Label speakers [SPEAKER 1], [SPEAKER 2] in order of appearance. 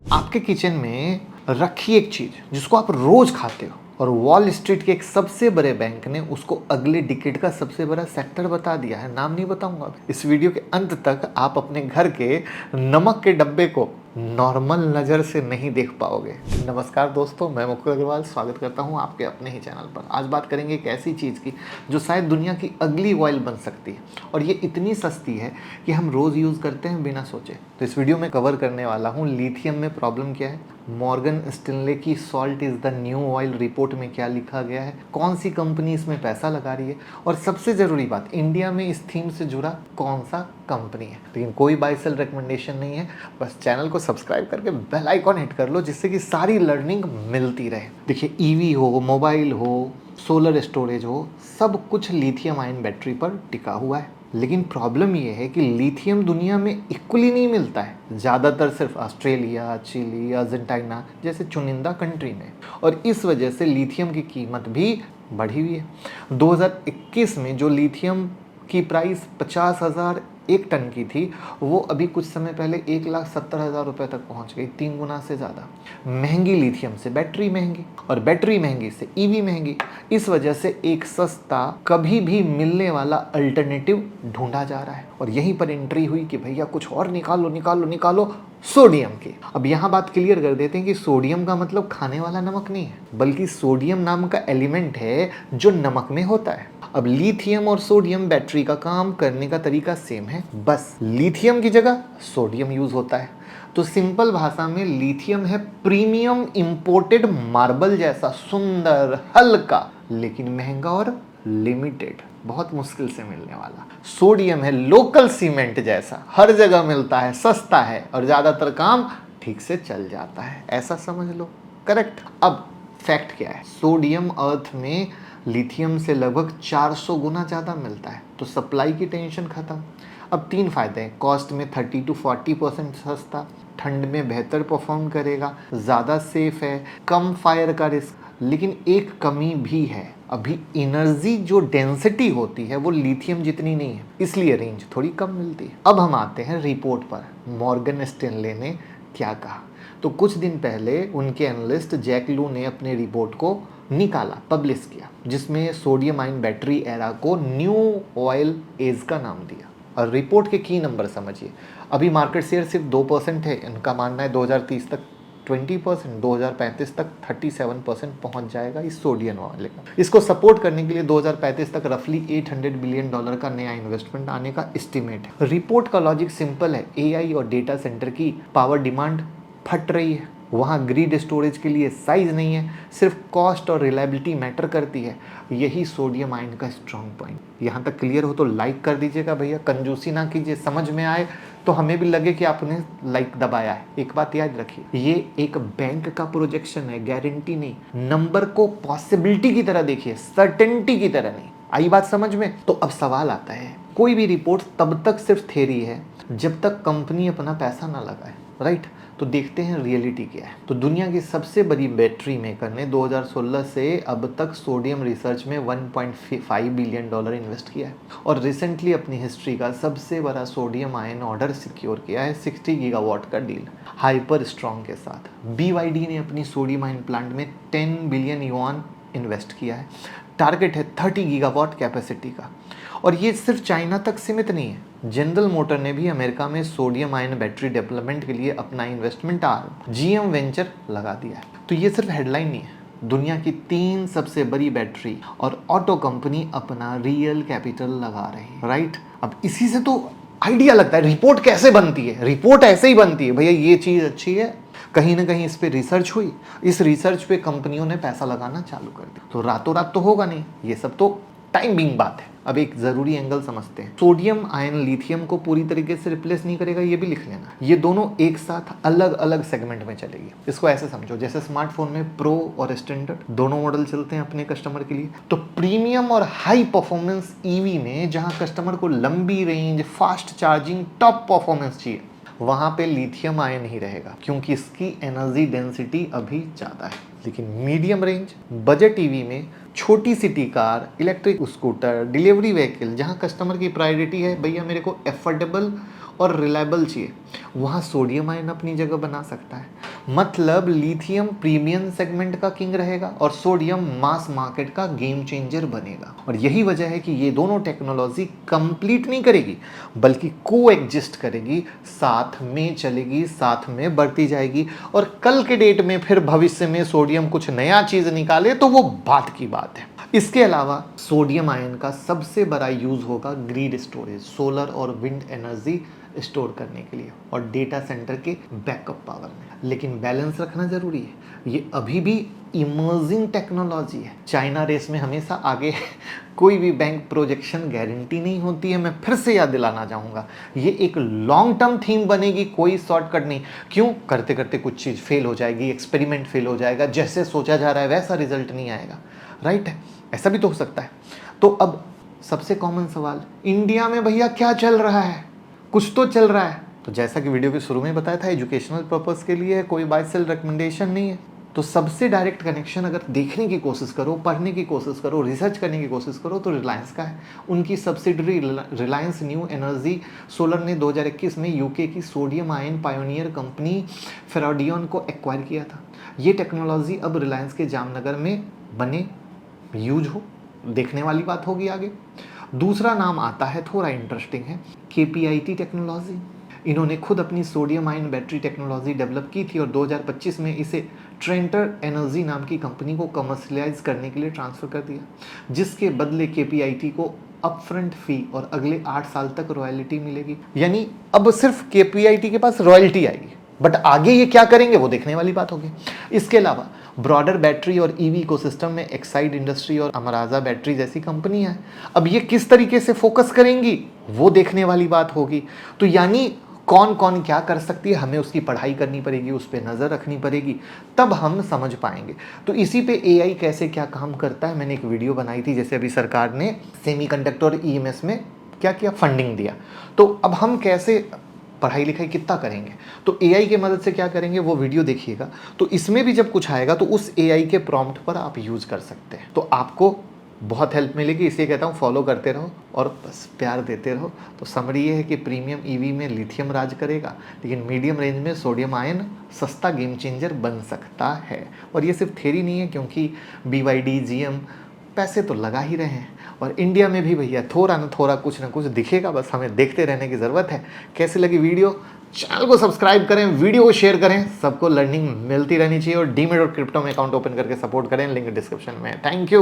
[SPEAKER 1] आपके किचन में रखी एक चीज जिसको आप रोज खाते हो और वॉल स्ट्रीट के एक सबसे बड़े बैंक ने उसको अगले डिकेड का सबसे बड़ा सेक्टर बता दिया है। नाम नहीं बताऊंगा। इस वीडियो के अंत तक आप अपने घर के नमक के डब्बे को नॉर्मल नज़र से नहीं देख पाओगे। नमस्कार दोस्तों, मैं मुकुल अग्रवाल स्वागत करता हूं आपके अपने ही चैनल पर। आज बात करेंगे एक ऐसी चीज़ की जो शायद दुनिया की अगली ऑयल बन सकती है और ये इतनी सस्ती है कि हम रोज़ यूज़ करते हैं बिना सोचे। तो इस वीडियो में कवर करने वाला हूँ लिथियम में प्रॉब्लम क्या है, मॉर्गन स्टैनले की salt is the new oil report में क्या लिखा गया है, कौन सी कंपनी इसमें पैसा लगा रही है और सबसे ज़रूरी बात, इंडिया में इस थीम से जुड़ा कौन सा कंपनी है। लेकिन कोई बाय सेल रिकमेंडेशन नहीं है, बस चैनल को सब्सक्राइब करके बेल आइकॉन हिट कर लो जिससे कि सारी लर्निंग मिलती रहे। देखिए, ईवी हो, मोबाइल हो, सोलर स्टोरेज हो, सब कुछ लिथियम आयन बैटरी पर टिका हुआ है। लेकिन प्रॉब्लम यह है कि लिथियम दुनिया में इक्वली नहीं मिलता है, ज़्यादातर सिर्फ ऑस्ट्रेलिया, चिली, अर्जेंटीना जैसे चुनिंदा कंट्री में, और इस वजह से लिथियम की कीमत भी बढ़ी हुई है। 2021 में जो लिथियम की प्राइस 50,000 एक टन की थी, वो अभी कुछ समय पहले 1,70,000 रुपये तक पहुंच गई, 3 गुना से ज़्यादा। महंगी लिथियम से बैटरी महंगी और बैटरी महंगी से ईवी महंगी। इस वजह से एक सस्ता कभी भी मिलने वाला अल्टरनेटिव ढूंढा जा रहा है और यहीं पर एंट्री हुई कि भैया कुछ और निकालो निकालो निकालो, सोडियम की। अब यहाँ बात क्लियर कर देते हैं कि सोडियम का मतलब खाने वाला नमक नहीं है, बल्कि सोडियम नाम का एलिमेंट है जो नमक में होता है। अब लिथियम और सोडियम बैटरी का काम करने का तरीका सेम है, बस लिथियम की जगह सोडियम यूज होता है। तो सिंपल भाषा में लिथियम है प्रीमियम इंपोर्टेड मार्बल जैसा सुंदर, हल्का, लेकिन महंगा और लिमिटेड, बहुत मुश्किल से मिलने वाला। सोडियम है लोकल सीमेंट जैसा, हर जगह मिलता है, सस्ता है और ज़्यादातर काम ठीक से चल जाता है, ऐसा समझ लो। करेक्ट। अब फैक्ट क्या है, सोडियम अर्थ में लिथियम से लगभग 400 गुना ज़्यादा मिलता है, तो सप्लाई की टेंशन खत्म। अब 3 फायदे हैं, कॉस्ट में 30 to 40% सस्ता, ठंड में बेहतर परफॉर्म करेगा, ज़्यादा सेफ है, कम फायर का रिस्क। लेकिन एक कमी भी है, अभी एनर्जी जो डेंसिटी होती है वो लिथियम जितनी नहीं है, इसलिए रेंज थोड़ी कम मिलती है। अब हम आते हैं रिपोर्ट पर, मॉर्गन स्टैनले ने क्या कहा। तो कुछ दिन पहले उनके एनालिस्ट जैक लू ने अपने रिपोर्ट को निकाला, पब्लिश किया, जिसमें सोडियम आयन बैटरी एरा को न्यू ऑयल एज का नाम दिया। और रिपोर्ट के की नंबर समझिए, अभी मार्केट शेयर सिर्फ 2% है, इनका मानना है 2030 तक 20%, 2035 तक 37% पहुंच जाएगा इस सोडियम वाले का। इसको सपोर्ट करने के लिए 2035 तक रफली $800 बिलियन का नया इन्वेस्टमेंट आने का एस्टिमेट है। रिपोर्ट का लॉजिक सिंपल है, एआई और डेटा सेंटर की पावर डिमांड फट रही है, वहाँ ग्रिड स्टोरेज के लिए साइज नहीं है, सिर्फ कॉस्ट और रिलायबिलिटी मैटर करती है। यही सोडियम आयन का स्ट्रॉन्ग पॉइंट। यहाँ तक क्लियर हो तो लाइक कर दीजिएगा भैया, कंजूसी ना कीजिए, समझ में आए तो हमें भी लगे कि आपने लाइक दबाया है। एक बात याद रखिए, ये एक बैंक का प्रोजेक्शन है, गारंटी नहीं। नंबर को पॉसिबिलिटी की तरह देखिए, सर्टेनिटी की तरह नहीं। आई बात समझ में? तो अब सवाल आता है, कोई भी रिपोर्ट तब तक सिर्फ थ्योरी है जब तक कंपनी अपना पैसा ना लगाए, राइट? तो देखते हैं रियलिटी क्या है। तो दुनिया की सबसे बड़ी बैटरी मेकर ने 2016 से अब तक सोडियम रिसर्च में $1.5 बिलियन इन्वेस्ट किया है और रिसेंटली अपनी हिस्ट्री का सबसे बड़ा सोडियम आयन ऑर्डर सिक्योर किया है, 60 गीगावाट का डील हाइपर स्ट्रॉन्ग के साथ। BYD ने अपनी सोडियम आयन प्लांट में 10 बिलियन युआन इन्वेस्ट किया है। टारगेट है 30 गीगावाट कैपेसिटी का, और ये सिर्फ चाइना तक सीमित नहीं है। जनरल मोटर ने भी अमेरिका में सोडियम आयन बैटरी डेवलपमेंट के लिए अपना इन्वेस्टमेंट आर्म GM वेंचर लगा दिया है। तो ये सिर्फ हेडलाइन नहीं है, दुनिया की 3 सबसे बड़ी बैटरी और ऑटो कंपनी अपना रियल कैपिटल लगा रही है, राइट? अब इसी से तो आइडिया लगता है रिपोर्ट कैसे बनती है। रिपोर्ट ऐसे ही बनती है, भैया ये चीज़ अच्छी है, कहीं ना कहीं इस पे रिसर्च हुई, इस रिसर्च पे कंपनियों ने पैसा लगाना चालू कर दिया। तो रातों रात तो होगा नहीं, ये सब तो टाइम बिंग बात है। अब एक जरूरी एंगल समझते हैं, सोडियम आयन लिथियम को पूरी तरीके से रिप्लेस नहीं करेगा, ये भी लिख लेना। ये दोनों एक साथ अलग अलग सेगमेंट में चलेगी। इसको ऐसे समझो जैसे स्मार्टफोन में प्रो और स्टैंडर्ड दोनों मॉडल चलते हैं अपने कस्टमर के लिए, तो प्रीमियम और हाई परफॉर्मेंस ईवी में जहां कस्टमर को लंबी range, fast charging, top performance चाहिए, वहाँ पे लिथियम आयन ही रहेगा, क्योंकि इसकी एनर्जी डेंसिटी अभी ज़्यादा है। लेकिन मीडियम रेंज, बजट ईवी में छोटी city car, electric scooter, delivery vehicle, जहाँ कस्टमर की प्रायोरिटी है भैया मेरे को एफोर्डेबल और रिलायबल चाहिए, वहाँ सोडियम आयन अपनी जगह बना सकता है। मतलब लिथियम प्रीमियम सेगमेंट का किंग रहेगा और सोडियम मास मार्केट का गेम चेंजर बनेगा। और यही वजह है कि ये दोनों टेक्नोलॉजी कंप्लीट नहीं करेगी बल्कि को एग्जिस्ट करेगी, साथ में चलेगी, साथ में बढ़ती जाएगी। और कल के डेट में फिर भविष्य में सोडियम कुछ नया चीज निकाले तो वो बात की बात है। इसके अलावा सोडियम आयन का सबसे बड़ा यूज होगा ग्रिड स्टोरेज, सोलर और विंड एनर्जी स्टोर करने के लिए और डेटा सेंटर के बैकअप पावर में। लेकिन बैलेंस रखना जरूरी है, ये अभी भी इमर्जिंग टेक्नोलॉजी है, चाइना रेस में हमेशा आगे कोई भी बैंक प्रोजेक्शन गारंटी नहीं होती है। मैं फिर से याद दिलाना चाहूँगा, ये एक लॉन्ग टर्म थीम बनेगी, कोई शॉर्टकट नहीं। क्यों? करते करते कुछ चीज़ फेल हो जाएगी, एक्सपेरिमेंट फेल हो जाएगा, जैसे सोचा जा रहा है वैसा रिजल्ट नहीं आएगा, राइट है? ऐसा भी तो हो सकता है। तो अब सबसे कॉमन सवाल, इंडिया में भैया क्या चल रहा है? कुछ तो चल रहा है। तो जैसा कि वीडियो के शुरू में बताया था, एजुकेशनल पर्पस के लिए है, कोई बाय सेल रिकमेंडेशन नहीं है। तो सबसे डायरेक्ट कनेक्शन अगर देखने की कोशिश करो, पढ़ने की कोशिश करो, रिसर्च करने की कोशिश करो तो रिलायंस का है। उनकी subsidiary Reliance new energy solar ने 2021 में यूके की सोडियम आयन पायोनियर कंपनी फेराडियन को एक्वायर किया था। ये टेक्नोलॉजी अब रिलायंस के जामनगर में बने, यूज हो, देखने वाली बात होगी आगे। दूसरा नाम आता है, थोड़ा इंटरेस्टिंग है, KPIT टेक्नोलॉजी। इन्होंने खुद अपनी sodium ion battery technology develop की थी और 2025 में इसे ट्रेंटर एनर्जी नाम की कंपनी को कमर्शियलाइज करने के लिए ट्रांसफ़र कर दिया, जिसके बदले KPIT को अपफ्रंट फी और अगले 8 साल तक रॉयल्टी मिलेगी। यानी अब सिर्फ KPIT के पास रॉयल्टी आएगी, बट आगे ये क्या करेंगे वो देखने वाली बात होगी। इसके अलावा ब्रॉडर बैटरी और EV इकोसिस्टम में एक्साइड इंडस्ट्री और अमराजा बैटरी जैसी कंपनियां हैं। अब ये किस तरीके से फोकस करेंगी वो देखने वाली बात होगी। तो यानी कौन कौन क्या कर सकती है, हमें उसकी पढ़ाई करनी पड़ेगी, उस पर नज़र रखनी पड़ेगी, तब हम समझ पाएंगे। तो इसी पे AI कैसे क्या काम करता है, मैंने एक वीडियो बनाई थी। जैसे अभी सरकार ने सेमीकंडक्टर EMS में क्या किया, फंडिंग दिया, तो अब हम कैसे पढ़ाई लिखाई कितना करेंगे, तो AI के मदद से क्या करेंगे वो वीडियो देखिएगा। तो इसमें भी जब कुछ आएगा तो उस AI के प्रॉम्प्ट पर आप यूज़ कर सकते हैं, तो आपको बहुत हेल्प मिलेगी। इसलिए कहता हूँ फॉलो करते रहो और बस प्यार देते रहो। तो समरी ये है कि प्रीमियम EV में लिथियम राज करेगा, लेकिन मीडियम रेंज में सोडियम आयन सस्ता गेम चेंजर बन सकता है। और ये सिर्फ थ्योरी नहीं है, क्योंकि BYD GM पैसे तो लगा ही रहे हैं और इंडिया में भी भैया थोड़ा ना थोड़ा कुछ ना कुछ दिखेगा, बस हमें देखते रहने की ज़रूरत है। कैसी लगी वीडियो? चैनल को सब्सक्राइब करें, वीडियो को शेयर करें, सबको लर्निंग मिलती रहनी चाहिए। और डीमेट और क्रिप्टो में अकाउंट ओपन करके सपोर्ट करें, लिंक डिस्क्रिप्शन में। Thank you.